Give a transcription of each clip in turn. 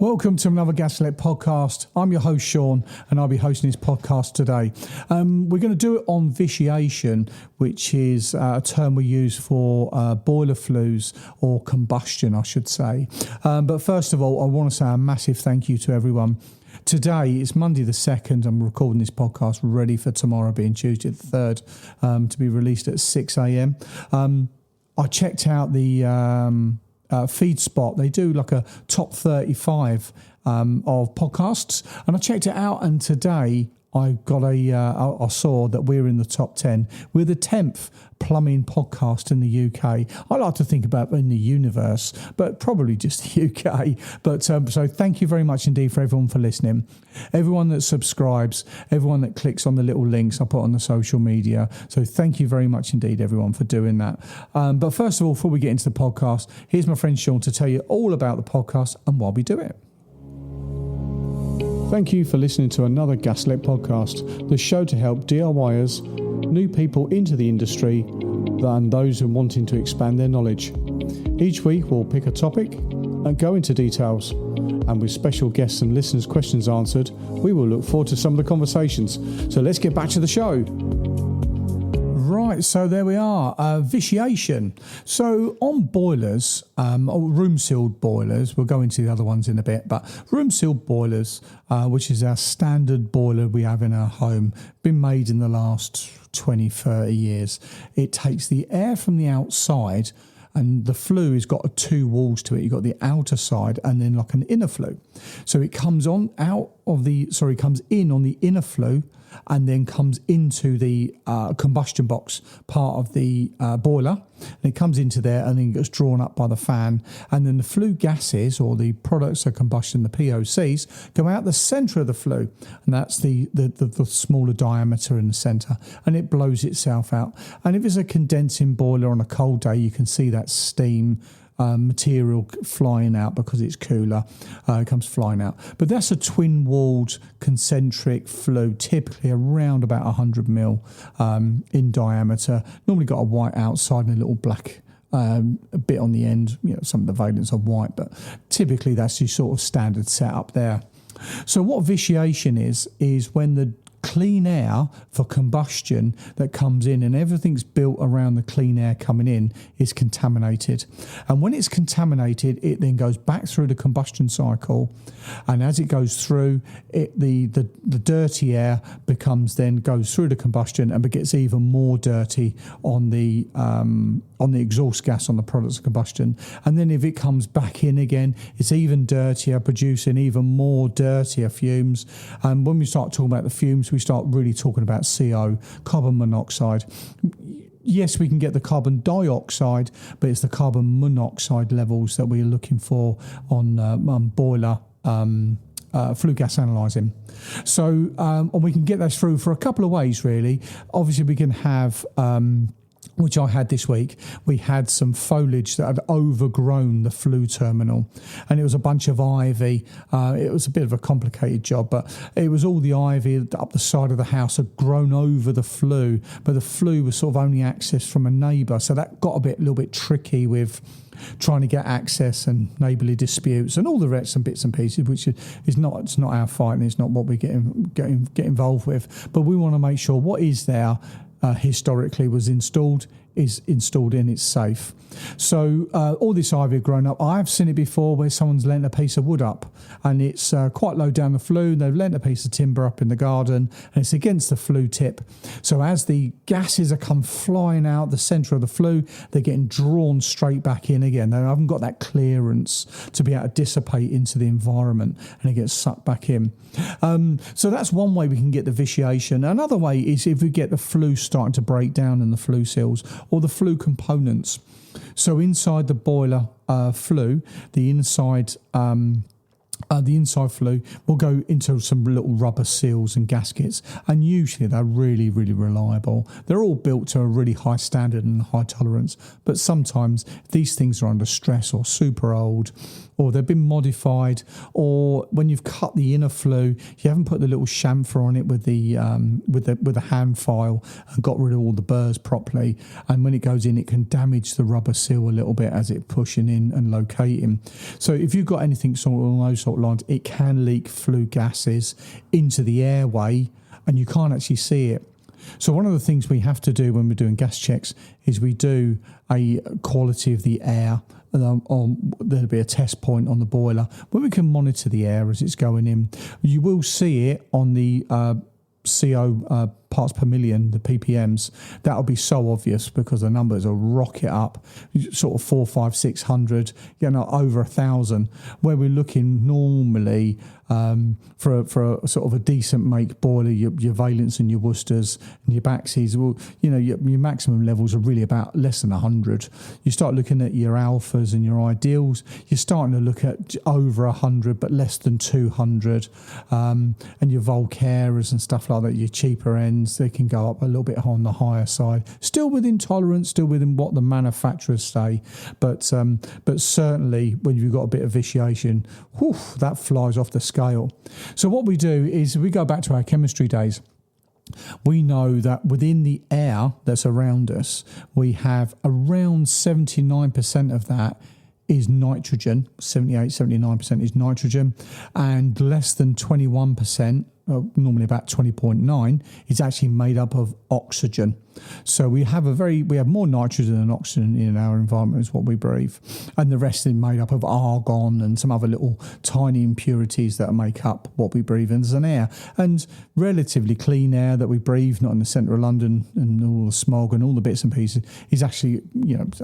Welcome to another Gaslec podcast. I'm your host, Sean, and I'll be hosting this podcast today. We're going to do it on vitiation, which is a term we use for boiler flues or combustion, I should say. But first of all, I want to say a massive thank you to everyone. Today is Monday the 2nd. I'm recording this podcast ready for tomorrow, being Tuesday the 3rd, to be released at 6 a.m. I checked out the feed spot. They do like a top 35 of podcasts, and I checked it out, and today I saw that we're in the top 10. We're the 10th plumbing podcast in the UK. I like to think about in the universe, but probably just the UK. But so thank you very much indeed for everyone for listening. Everyone that subscribes, everyone that clicks on the little links I put on the social media. So thank you very much indeed, everyone, for doing that. But first of all, before we get into the podcast, here's my friend Sean to tell you all about the podcast and why we do it. Thank you for listening to another Gaslec podcast, the show to help DIYers, new people into the industry, and those who are wanting to expand their knowledge. Each week we'll pick a topic and go into details, and with special guests and listeners' questions answered, we will look forward to some of the conversations. So let's get back to the show. Right, so there we are, vitiation. So on boilers, room-sealed boilers, we'll go into the other ones in a bit, but room-sealed boilers, which is our standard boiler we have in our home, been made in the last 20, 30 years. It takes the air from the outside, and the flue has got two walls to it. You've got the outer side and then like an inner flue. So it comes in on the inner flue, and then comes into the combustion box part of the boiler. And it comes into there and then gets drawn up by the fan. And then the flue gases, or the products of combustion, the POCs, go out the centre of the flue. And that's the smaller diameter in the centre. And it blows itself out. And if it's a condensing boiler on a cold day, you can see that steam material flying out because it's cooler. It comes flying out. But that's a twin-walled concentric flue, typically around about 100 mil in diameter. Normally got a white outside and a little black bit on the end. You know, some of the valence are white, but typically that's your sort of standard setup there. So what vitiation is when the clean air for combustion that comes in, and everything's built around the clean air coming in, is contaminated. And when it's contaminated, it then goes back through the combustion cycle, and as it goes through it, the dirty air goes through the combustion and gets even more dirty on the exhaust gas on the products of combustion. And then if it comes back in again, it's even dirtier, producing even more dirtier fumes. And when we start talking about the fumes, we start really talking about CO, carbon monoxide. Yes, we can get the carbon dioxide, but it's the carbon monoxide levels that we're looking for on boiler flue gas analysing. So and we can get those through for a couple of ways, really. Obviously, we can have which I had this week. We had some foliage that had overgrown the flue terminal, and it was a bunch of ivy. It was a bit of a complicated job, but it was all the ivy up the side of the house had grown over the flue, but the flue was sort of only accessed from a neighbour, so that got a little bit tricky with trying to get access and neighbourly disputes and all the rest and bits and pieces, which is not our fight, and it's not what we get involved with. But we want to make sure what is there historically was installed in, it's safe. So all this ivy had grown up. I've seen it before where someone's lent a piece of wood up, and it's quite low down the flue. They've lent a piece of timber up in the garden, and it's against the flue tip. So as the gases are come flying out the centre of the flue, they're getting drawn straight back in again. They haven't got that clearance to be able to dissipate into the environment, and it gets sucked back in. So that's one way we can get the vitiation. Another way is if we get the flue starting to break down in the flue seals or the flue components. So inside the boiler flue, the inside flue will go into some little rubber seals and gaskets, and usually they're really, really reliable. They're all built to a really high standard and high tolerance, but sometimes these things are under stress or super old, or they've been modified, or when you've cut the inner flue, you haven't put the little chamfer on it with the hand file and got rid of all the burrs properly, and when it goes in, it can damage the rubber seal a little bit as it's pushing in and locating. So if you've got anything along those sorts sort of lines, it can leak flue gases into the airway and you can't actually see it. So one of the things we have to do when we're doing gas checks is we do a quality of the air. There'll be a test point on the boiler where we can monitor the air as it's going in. You will see it on the CO parts per million, the ppms. That'll be so obvious because the numbers will rocket up, sort of 400, 500, 600, over 1,000. Where we're looking normally for a sort of a decent make boiler, your Valents and your Worcesters and your Baxis, well, your maximum levels are really about less than 100. You start looking at your Alphas and your Ideals, you're starting to look at over 100 but less than 200, and your Volcaras and stuff like that, your cheaper ends, they can go up a little bit on the higher side, still within tolerance, still within what the manufacturers say, but certainly when you've got a bit of vitiation, that flies off the scale. So what we do is we go back to our chemistry days. We know that within the air that's around us, we have around 79% of that is nitrogen, 78-79% is nitrogen, and less than 21%, normally about 20.9, is actually made up of oxygen. So we have more nitrogen than oxygen in our environment is what we breathe, and the rest is made up of argon and some other little tiny impurities that make up what we breathe in as an air. And relatively clean air that we breathe, not in the centre of London and all the smog and all the bits and pieces, is actually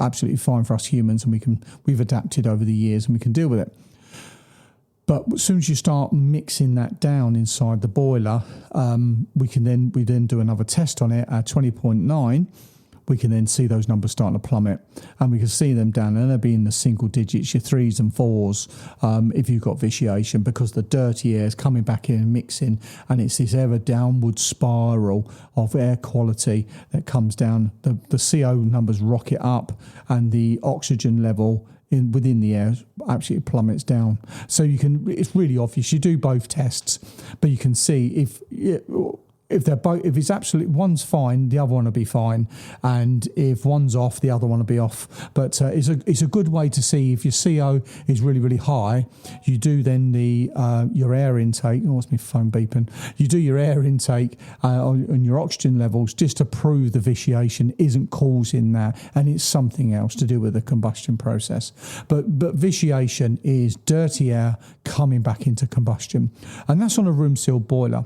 absolutely fine for us humans, and we've adapted over the years and we can deal with it. But as soon as you start mixing that down inside the boiler, we then do another test on it at 20.9. We can then see those numbers starting to plummet, and we can see them down, and they'll be in the single digits, your 3s and 4s, if you've got vitiation, because the dirty air is coming back in and mixing, and it's this ever downward spiral of air quality that comes down. The CO numbers rocket up, and the oxygen level within the air absolutely plummets down. So it's really obvious. You do both tests, but you can see if they're both, if it's absolutely, one's fine, the other one will be fine, and if one's off, the other one will be off. But it's a good way to see if your CO is really, really high. You do then your air intake. Oh, what's my phone beeping? You do your air intake on your oxygen levels just to prove the vitiation isn't causing that, and it's something else to do with the combustion process. But vitiation is dirty air coming back into combustion, and that's on a room sealed boiler.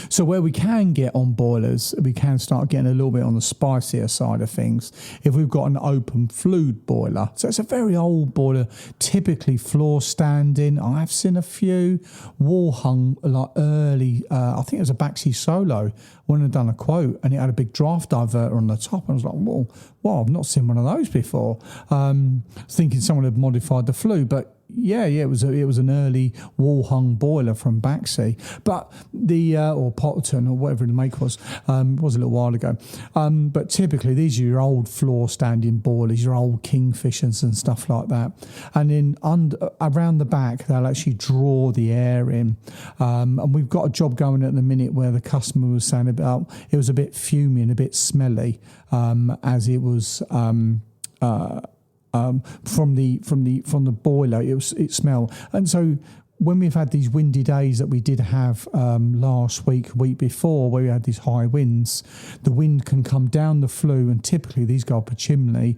So where we can get on boilers, we can start getting a little bit on the spicier side of things if we've got an open flue boiler. So it's a very old boiler, typically floor standing. I've seen a few wall hung, like early, I think it was a Baxi Solo when I'd done a quote, and it had a big draft diverter on the top. I was like, well, I've not seen one of those before. Thinking someone had modified the flue, but yeah, it was an early wall hung boiler from Baxi, but or Potterton or whatever the make was a little while ago. But typically these are your old floor standing boilers, your old Kingfishers and stuff like that. And then around the back they'll actually draw the air in. And we've got a job going at the minute where the customer was saying about it was a bit fumy and a bit smelly, as it was. From the boiler, it smelled. And so when we've had these windy days that we did have last week before, where we had these high winds, the wind can come down the flue, and typically these go up a chimney.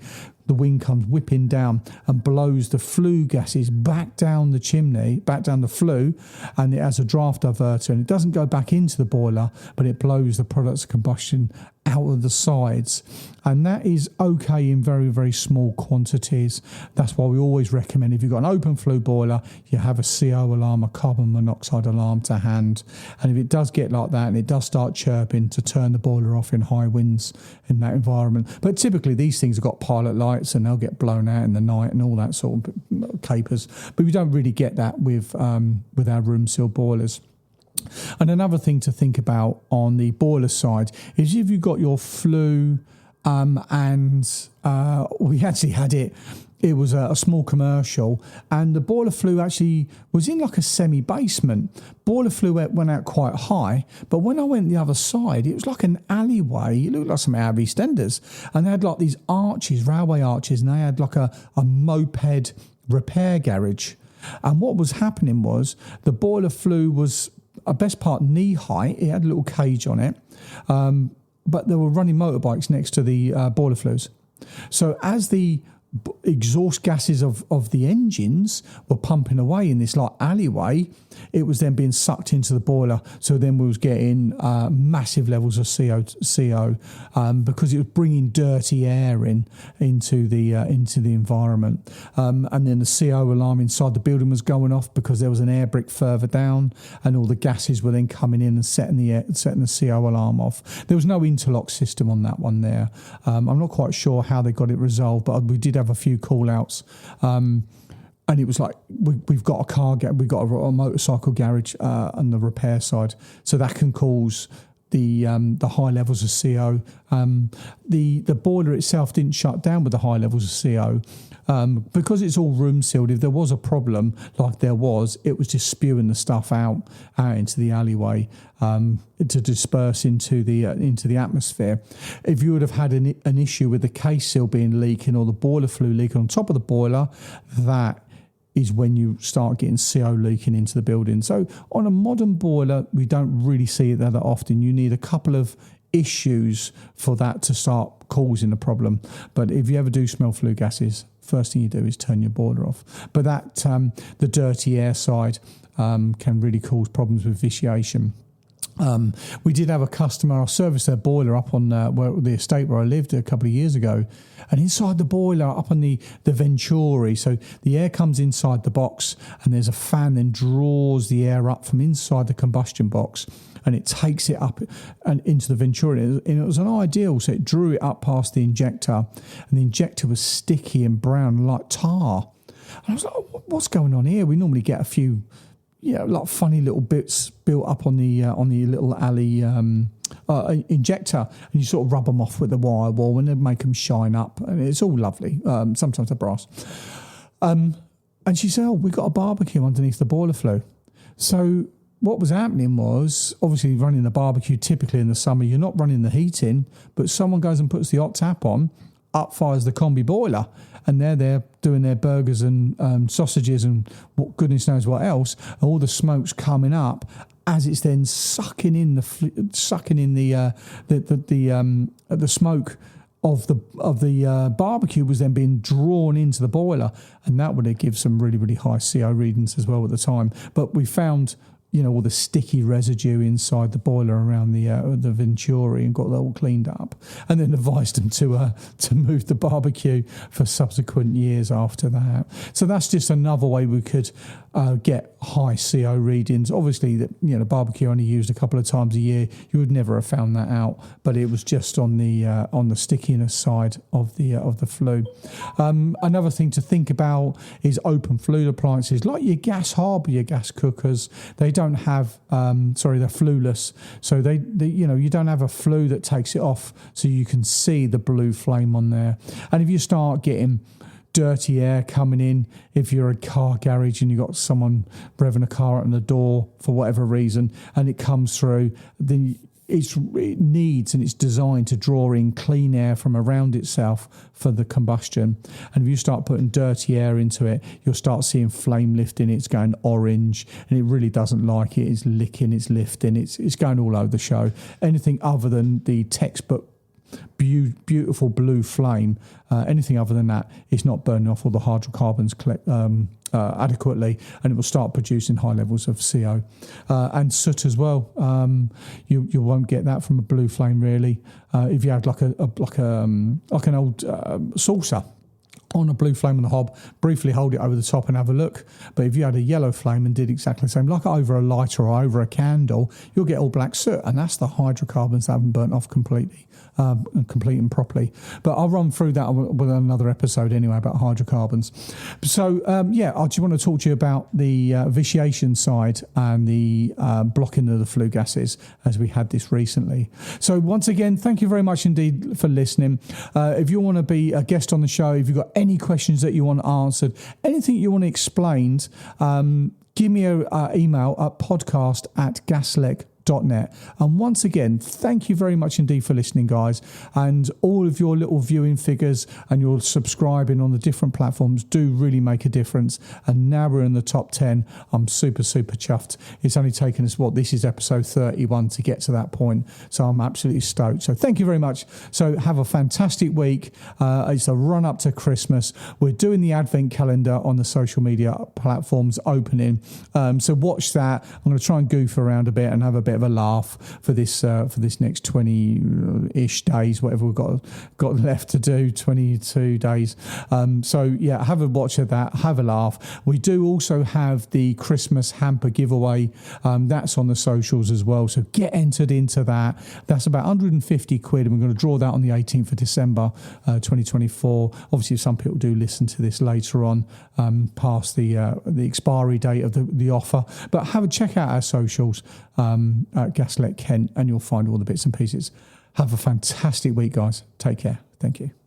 The wind comes whipping down and blows the flue gases back down the chimney, back down the flue, and it has a draft diverter, and it doesn't go back into the boiler, but it blows the products of combustion out of the sides. And that is okay in very, very small quantities. That's why we always recommend, if you've got an open flue boiler, you have a CO alarm, a carbon monoxide alarm to hand. And if it does get like that and it does start chirping, to turn the boiler off in high winds in that environment. But typically these things have got pilot lights and they'll get blown out in the night and all that sort of capers. But we don't really get that with our room seal boilers. And another thing to think about on the boiler side is if you've got your flue, and we actually had it was a small commercial, and the boiler flue actually was in like a semi-basement. Boiler flue went out quite high, but when I went the other side, it was like an alleyway. It looked like some out of EastEnders, and they had like these arches, railway arches, and they had like a moped repair garage. And what was happening was the boiler flue was a best part knee height. It had a little cage on it, but there were running motorbikes next to the boiler flues. So as the exhaust gases of the engines were pumping away in this like alleyway, it was then being sucked into the boiler. So then we was getting massive levels of CO because it was bringing dirty air into the environment. And then the CO alarm inside the building was going off because there was an air brick further down, and all the gases were then coming in and setting the CO alarm off. There was no interlock system on that one there. I'm not quite sure how they got it resolved, but we did have a few call outs. And it was like, we've got a car, we've got a motorcycle garage on the repair side. So that can cause the high levels of CO. The boiler itself didn't shut down with the high levels of CO. Because it's all room sealed, if there was a problem like there was, it was just spewing the stuff out into the alleyway to disperse into the atmosphere. If you would have had an issue with the case seal being leaking or the boiler flue leaking on top of the boiler, that is when you start getting CO leaking into the building. So on a modern boiler, we don't really see it that often. You need a couple of issues for that to start causing a problem. But if you ever do smell flue gases, first thing you do is turn your boiler off. But that the dirty air side can really cause problems with vitiation. We did have a customer, I serviced their boiler up on the estate where I lived a couple of years ago, and inside the boiler up on the Venturi, so the air comes inside the box and there's a fan then draws the air up from inside the combustion box and it takes it up and into the Venturi, and it was an ideal, so it drew it up past the injector, and the injector was sticky and brown like tar, and I was like, what's going on here? We normally get a few like funny little bits built up on the little alley injector, and you sort of rub them off with the wire wall and they make them shine up, and it's all lovely. Sometimes they're brass. And she said, we got a barbecue underneath the boiler flue. So what was happening was, obviously running the barbecue, typically in the summer, you're not running the heating, but someone goes and puts the hot tap on, up fires the combi boiler, and they're there doing their burgers and sausages and what goodness knows what else. All the smoke's coming up as it's then sucking in the smoke of the barbecue was then being drawn into the boiler, and that would give some really, really high CO readings as well at the time. But we found all the sticky residue inside the boiler around the Venturi, and got that all cleaned up, and then advised them to move the barbecue for subsequent years after that. So that's just another way we could get high CO readings. Obviously, the barbecue only used a couple of times a year. You would never have found that out, but it was just on the stickiness side of the flue. Another thing to think about is open flue appliances like your gas hob, your gas cookers. They don't have they're flueless, so they you don't have a flue that takes it off, so you can see the blue flame on there. And if you start getting dirty air coming in, if you're a car garage and you've got someone revving a car on the door for whatever reason and it comes through, then it needs and it's designed to draw in clean air from around itself for the combustion. And if you start putting dirty air into it, you'll start seeing flame lifting. It's going orange, and it really doesn't like it. It's licking, it's lifting, it's going all over the show. Anything other than the textbook beautiful blue flame, anything other than that, it's not burning off all the hydrocarbons adequately, and it will start producing high levels of CO and soot as well. You won't get that from a blue flame really. If you had like an old saucer on a blue flame on the hob, briefly hold it over the top and have a look. But if you had a yellow flame and did exactly the same, like over a lighter or over a candle, you'll get all black soot, and that's the hydrocarbons that haven't burnt off completely and properly. But I'll run through that with another episode anyway about hydrocarbons. So I just want to talk to you about the vitiation side and the blocking of the flue gases, as we had this recently. So once again, thank you very much indeed for listening. If you want to be a guest on the show, if you've got any questions that you want answered, anything you want explained, give me an email at podcast@gaslec.com. And once again, thank you very much indeed for listening, guys, and all of your little viewing figures and your subscribing on the different platforms do really make a difference. And now we're in the top 10. I'm super chuffed. It's only taken us, this is episode 31 to get to that point, so I'm absolutely stoked. So thank you very much. So have a fantastic week. It's a run up to Christmas. We're doing the advent calendar on the social media platforms opening, so watch that. I'm going to try and goof around a bit and have a bit of a laugh for this next 20-ish days, whatever we've got left to do, 22 days. So yeah, have a watch of that, have a laugh. We do also have the Christmas hamper giveaway. That's on the socials as well, so get entered into that. That's about 150 quid, and we're going to draw that on the 18th of December 2024. Obviously, some people do listen to this later on, past the expiry date of the offer, but check out our socials at Gaslec Kent, and you'll find all the bits and pieces. Have a fantastic week, guys. Take care. Thank you.